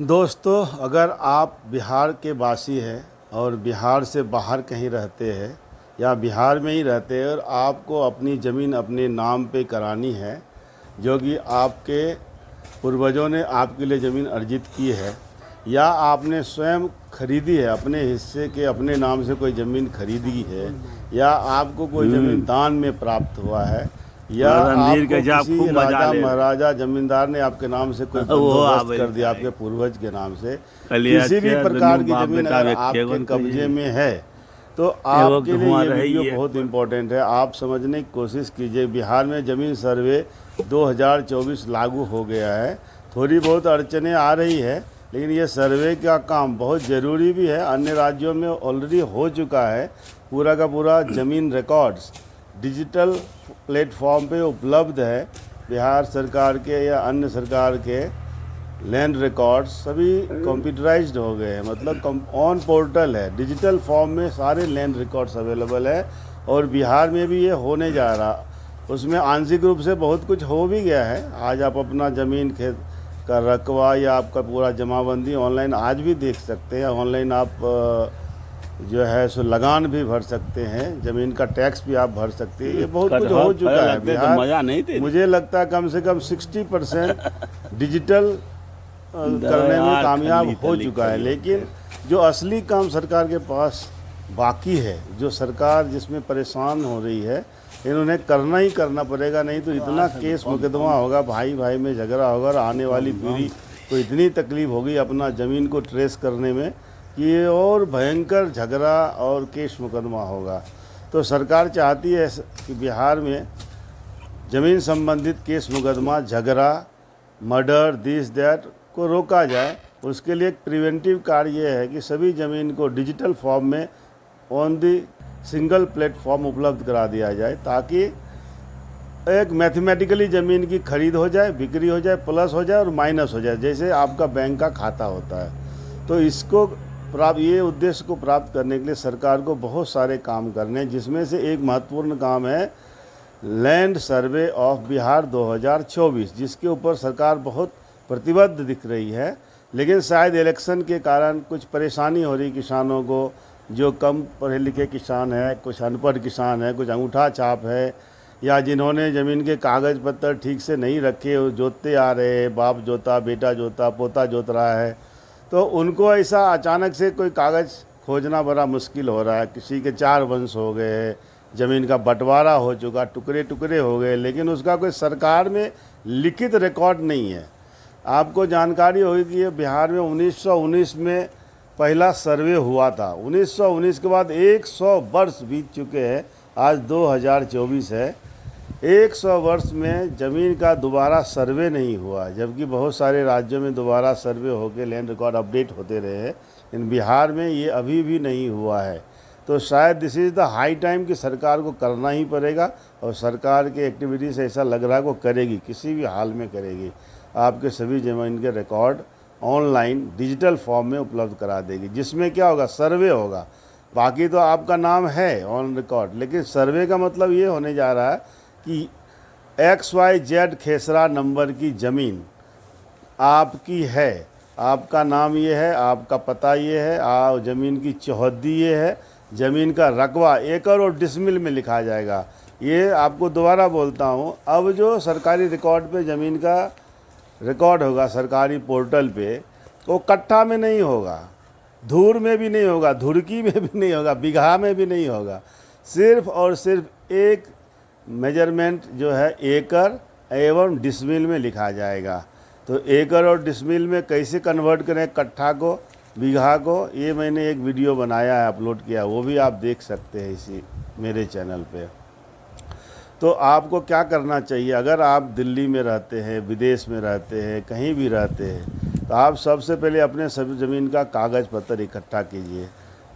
दोस्तों, अगर आप बिहार के वासी हैं और बिहार से बाहर कहीं रहते हैं या बिहार में ही रहते हैं और आपको अपनी ज़मीन अपने नाम पे करानी है, जो कि आपके पूर्वजों ने आपके लिए ज़मीन अर्जित की है या आपने स्वयं खरीदी है, अपने हिस्से के अपने नाम से कोई ज़मीन खरीदी है या आपको कोई ज़मीन दान में प्राप्त हुआ है या रणधीर आपको के आप किसी खूब मजा राजा ले महाराजा जमींदार ने आपके नाम से कोई वो बंदोबस्त आवे कर दिया, लिखाई। आपके पूर्वज के नाम से कलिया किसी भी अच्छा प्रकार दुनू की बाप ज़मीन बेटा अगर एके आपके गन कब्जे कहिए। में है तो एगो आपके लिए धुआं ये रही वीडियो एक बहुत पर। इम्पोर्टेंट है। आप समझने की कोशिश कीजिए। बिहार में ज़मीन सर्वे 2024 लागू हो गया है। थोड़ी बहुत अड़चनें आ रही है, लेकिन ये सर्वे का काम बहुत ज़रूरी भी है। अन्य राज्यों में ऑलरेडी हो चुका है। पूरा का पूरा ज़मीन रिकॉर्ड्स डिजिटल प्लेटफॉर्म पे उपलब्ध है। बिहार सरकार के या अन्य सरकार के लैंड रिकॉर्ड्स सभी कंप्यूटराइज्ड हो गए हैं, मतलब ऑन पोर्टल है, डिजिटल फॉर्म में सारे लैंड रिकॉर्ड्स अवेलेबल है। और बिहार में भी ये होने जा रहा, उसमें आंशिक रूप से बहुत कुछ हो भी गया है। आज आप अपना ज़मीन खेत का रकबा या आपका पूरा जमाबंदी ऑनलाइन आज भी देख सकते हैं। ऑनलाइन आप जो है सो लगान भी भर सकते हैं, ज़मीन का टैक्स भी आप भर सकते हैं। ये बहुत कुछ हो चुका है। तो मजा नहीं तेरी। मुझे लगता है कम से कम 60% डिजिटल करने में कामयाब हो चुका है। लेकिन जो असली काम सरकार के पास बाकी है, जो सरकार जिसमें परेशान हो रही है, इन्होंने करना ही करना पड़ेगा। नहीं तो इतना केस मुकदमा होगा, भाई भाई में झगड़ा होगा और आने वाली पीढ़ी को इतनी तकलीफ होगी अपना ज़मीन को ट्रेस करने में कि ये और भयंकर झगड़ा और केस मुकदमा होगा। तो सरकार चाहती है कि बिहार में ज़मीन संबंधित केस मुकदमा, झगड़ा, मर्डर, दिस दैट को रोका जाए। उसके लिए एक प्रिवेंटिव कार्य ये है कि सभी ज़मीन को डिजिटल फॉर्म में ऑन दी सिंगल प्लेटफॉर्म उपलब्ध करा दिया जाए, ताकि एक मैथमेटिकली ज़मीन की खरीद हो जाए, बिक्री हो जाए, प्लस हो जाए और माइनस हो जाए, जैसे आपका बैंक का खाता होता है। तो इसको ये उद्देश्य को प्राप्त करने के लिए सरकार को बहुत सारे काम करने हैं, जिसमें से एक महत्वपूर्ण काम है लैंड सर्वे ऑफ बिहार 2024, जिसके ऊपर सरकार बहुत प्रतिबद्ध दिख रही है। लेकिन शायद इलेक्शन के कारण कुछ परेशानी हो रही किसानों को, जो कम पढ़े लिखे किसान हैं, कुछ अनपढ़ किसान हैं, कुछ अंगूठा छाप है, या जिन्होंने ज़मीन के कागज़ पत्तर ठीक से नहीं रखे, वो जोतते आ रहे हैं, बाप जोता, बेटा जोता, पोता जोत रहा है, तो उनको ऐसा अचानक से कोई कागज़ खोजना बड़ा मुश्किल हो रहा है। किसी के 4 वंश हो गए, ज़मीन का बंटवारा हो चुका, टुकड़े टुकड़े हो गए, लेकिन उसका कोई सरकार में लिखित रिकॉर्ड नहीं है। आपको जानकारी होगी कि ये बिहार में 1919 में पहला सर्वे हुआ था। 1919 के बाद 100 वर्ष बीत चुके हैं। आज 2024 है। 100 वर्ष में ज़मीन का दोबारा सर्वे नहीं हुआ, जबकि बहुत सारे राज्यों में दोबारा सर्वे होकर लैंड रिकॉर्ड अपडेट होते रहे हैं, लेकिन बिहार में ये अभी भी नहीं हुआ है। तो शायद this is the high time कि सरकार को करना ही पड़ेगा, और सरकार के एक्टिविटीज़ ऐसा लग रहा है को करेगी, किसी भी हाल में करेगी। आपके सभी ज़मीन के रिकॉर्ड ऑनलाइन डिजिटल फॉर्म में उपलब्ध करा देगी, जिसमें क्या होगा, सर्वे होगा। बाकी तो आपका नाम है ऑन रिकॉर्ड, लेकिन सर्वे का मतलब ये होने जा रहा है कि XYZ खेसरा नंबर की ज़मीन आपकी है, आपका नाम ये है, आपका पता ये है, ज़मीन की चौहद्दी ये है, ज़मीन का रकबा एकड़ और डिसमिल में लिखा जाएगा। ये आपको दोबारा बोलता हूँ, अब जो सरकारी रिकॉर्ड पे ज़मीन का रिकॉर्ड होगा सरकारी पोर्टल पे, वो कट्ठा में नहीं होगा, धूर में भी नहीं होगा, धुरकी में भी नहीं होगा, बीघा में भी नहीं होगा। सिर्फ और सिर्फ एक मेजरमेंट जो है एकड़ एवं डिसमिल में लिखा जाएगा। तो एकड़ और डिसमिल में कैसे कन्वर्ट करें कट्ठा को, बीघा को, ये मैंने एक वीडियो बनाया है, अपलोड किया, वो भी आप देख सकते हैं इसी मेरे चैनल पे। तो आपको क्या करना चाहिए, अगर आप दिल्ली में रहते हैं, विदेश में रहते हैं, कहीं भी रहते हैं, तो आप सबसे पहले अपने सभी ज़मीन का कागज़ पत्तर इकट्ठा कीजिए।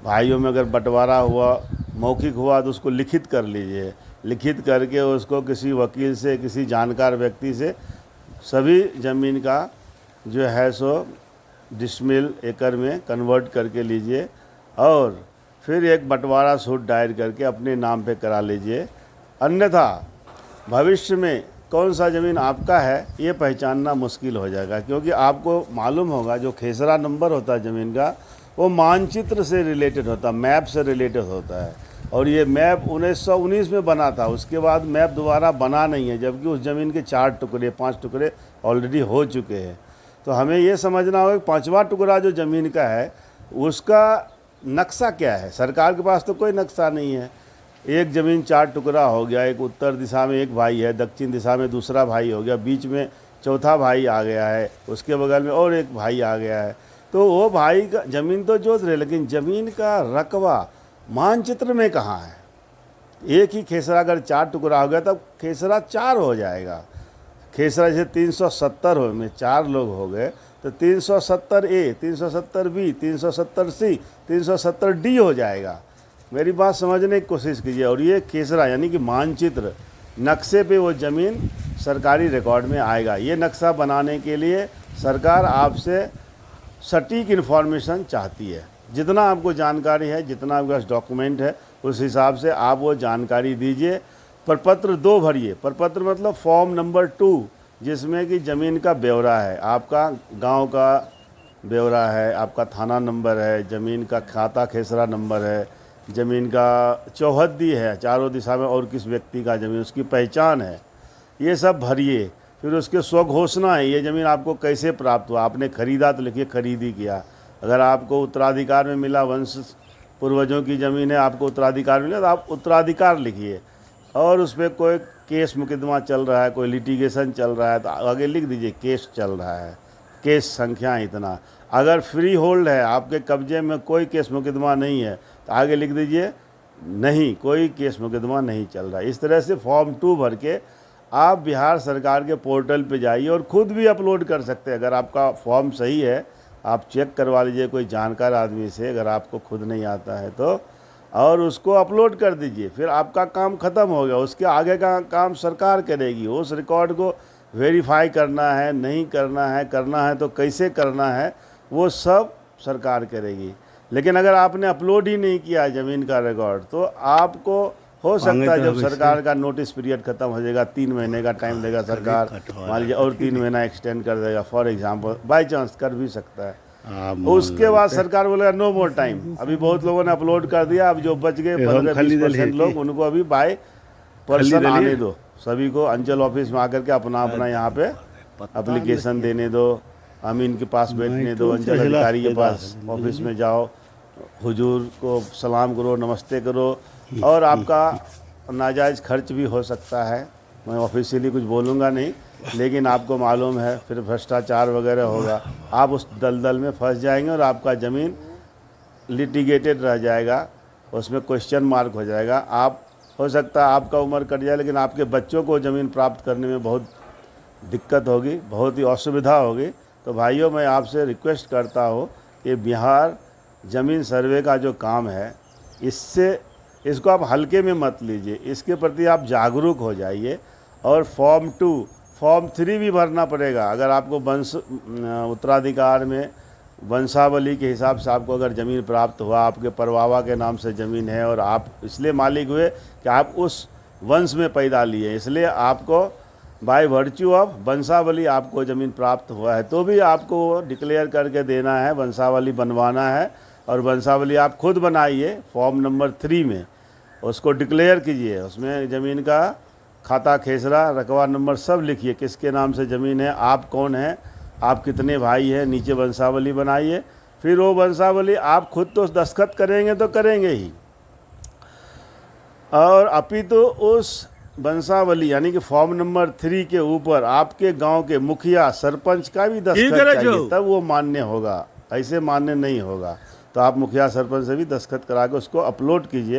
भाइयों में अगर बंटवारा हुआ, मौखिक हुआ, तो उसको लिखित कर लीजिए। लिखित करके उसको किसी वकील से, किसी जानकार व्यक्ति से सभी ज़मीन का जो है सो डिसमिल एकड़ में कन्वर्ट करके लीजिए, और फिर एक बंटवारा सूट दायर करके अपने नाम पे करा लीजिए। अन्यथा भविष्य में कौन सा ज़मीन आपका है ये पहचानना मुश्किल हो जाएगा, क्योंकि आपको मालूम होगा जो खेसरा नंबर होता है ज़मीन का वो मानचित्र से रिलेटेड होता है, मैप से रिलेटेड होता है। और ये मैप 1919 में बना था, उसके बाद मैप दोबारा बना नहीं है, जबकि उस ज़मीन के 4 टुकड़े 5 टुकड़े ऑलरेडी हो चुके हैं। तो हमें ये समझना होगा कि 5वां टुकड़ा जो ज़मीन का है उसका नक्शा क्या है। सरकार के पास तो कोई नक्शा नहीं है। एक ज़मीन 4 टुकड़ा हो गया, एक उत्तर दिशा में एक भाई है, दक्षिण दिशा में दूसरा भाई हो गया, बीच में चौथा भाई आ गया है, उसके बगल में और एक भाई आ गया है। तो वो भाई का ज़मीन तो जोत रहे, लेकिन ज़मीन का रकबा मानचित्र में कहाँ है। एक ही खेसरा अगर 4 टुकड़ा हो गया तब खेसरा 4 हो जाएगा। खेसरा जैसे 370 हो में 4 लोग हो गए तो 370A, 370B, 370C, 370D हो जाएगा। मेरी बात समझने की कोशिश कीजिए। और ये खेसरा यानी कि मानचित्र, नक्शे पे वो ज़मीन सरकारी रिकॉर्ड में आएगा। ये नक्शा बनाने के लिए सरकार आपसे सटीक इन्फॉर्मेशन चाहती है। जितना आपको जानकारी है, जितना आपके पास डॉक्यूमेंट है, उस हिसाब से आप वो जानकारी दीजिए। प्रपत्र 2 भरिए। प्रपत्र मतलब फॉर्म नंबर 2, जिसमें कि ज़मीन का ब्यौरा है, आपका गांव का ब्यौरा है, आपका थाना नंबर है, ज़मीन का खाता खेसरा नंबर है, ज़मीन का चौहद्दी है, चारों दिशा में और किस व्यक्ति का ज़मीन, उसकी पहचान है, ये सब भरिए। फिर उसके स्वघोषणा है, ये ज़मीन आपको कैसे प्राप्त हुआ। आपने खरीदा तो लिखिए खरीदी किया। अगर आपको उत्तराधिकार में मिला, वंश पूर्वजों की ज़मीन है, आपको उत्तराधिकार मिला तो आप उत्तराधिकार लिखिए। और उस पर कोई केस मुकदमा चल रहा है, कोई लिटिगेशन चल रहा है तो आगे लिख दीजिए केस चल रहा है, केस संख्या इतना। अगर फ्री होल्ड है, आपके कब्जे में कोई केस मुकदमा नहीं है तो आगे लिख दीजिए नहीं, कोई केस मुकदमा नहीं चल रहा है। इस तरह से फॉर्म 2 भर के आप बिहार सरकार के पोर्टल पे जाइए और ख़ुद भी अपलोड कर सकते हैं। अगर आपका फॉर्म सही है आप चेक करवा लीजिए कोई जानकार आदमी से, अगर आपको खुद नहीं आता है तो, और उसको अपलोड कर दीजिए। फिर आपका काम ख़त्म हो गया। उसके आगे का काम सरकार करेगी। उस रिकॉर्ड को वेरीफाई करना है, नहीं करना है तो कैसे करना है, वो सब सरकार करेगी। लेकिन अगर आपने अपलोड ही नहीं किया ज़मीन का रिकॉर्ड तो आपको हो सकता है जब सरकार का नोटिस पीरियड ख़त्म हो जाएगा, 3 महीने का टाइम देगा सरकार, मान लीजिए, और 3 महीना एक्सटेंड कर देगा फॉर एग्जांपल, बाय चांस कर भी सकता है। उसके बाद सरकार बोलेगा नो मोर टाइम। अभी बहुत लोगों ने अपलोड कर दिया, अब जो बच गए 15-20% लोग, उनको अभी बाय पर्सन आने दो। सभी को अंचल ऑफिस में आकर के अपना यहाँ पे एप्लीकेशन देने दो, अमीन के पास बैठने दो, अंचल अधिकारी के पास ऑफिस में जाओ, हुजूर को सलाम करो, नमस्ते करो। और आपका नाजायज़ खर्च भी हो सकता है, मैं ऑफिशियली कुछ बोलूँगा नहीं, लेकिन आपको मालूम है फिर भ्रष्टाचार वगैरह होगा, आप उस दलदल में फंस जाएंगे और आपका ज़मीन लिटिगेटेड रह जाएगा, उसमें क्वेश्चन मार्क हो जाएगा। आप हो सकता है आपका उम्र कट जाए, लेकिन आपके बच्चों को ज़मीन प्राप्त करने में बहुत दिक्कत होगी, बहुत ही असुविधा होगी। तो भाइयों, मैं आपसे रिक्वेस्ट करता हूँ कि बिहार ज़मीन सर्वे का जो काम है, इसको आप हल्के में मत लीजिए, इसके प्रति आप जागरूक हो जाइए। और फॉर्म 2, फॉर्म 3 भी भरना पड़ेगा। अगर आपको उत्तराधिकार में वंशावली के हिसाब से आपको अगर ज़मीन प्राप्त हुआ, आपके परवावा के नाम से ज़मीन है और आप इसलिए मालिक हुए कि आप उस वंश में पैदा लिए, इसलिए आपको बाय वर्च्यू ऑफ वंशावली आपको ज़मीन प्राप्त हुआ है, तो भी आपको डिक्लेयर करके देना है, वंशावली बनवाना है। और वंशावली आप खुद बनाइए फॉर्म नंबर 3 में, उसको डिक्लेयर कीजिए, उसमें ज़मीन का खाता खेसरा रकबा नंबर सब लिखिए, किसके नाम से ज़मीन है, आप कौन हैं, आप कितने भाई हैं, नीचे वंशावली बनाइए। फिर वो वंशावली आप खुद तो दस्तखत करेंगे तो करेंगे ही, और अपितु उस वंशावली यानी कि फॉर्म नंबर 3 के ऊपर आपके गांव के मुखिया सरपंच का भी दस्तखत चाहिए, तब वो मान्य होगा, ऐसे मान्य नहीं होगा। तो आप मुखिया सरपंच से भी दस्तखत करा के उसको अपलोड कीजिए।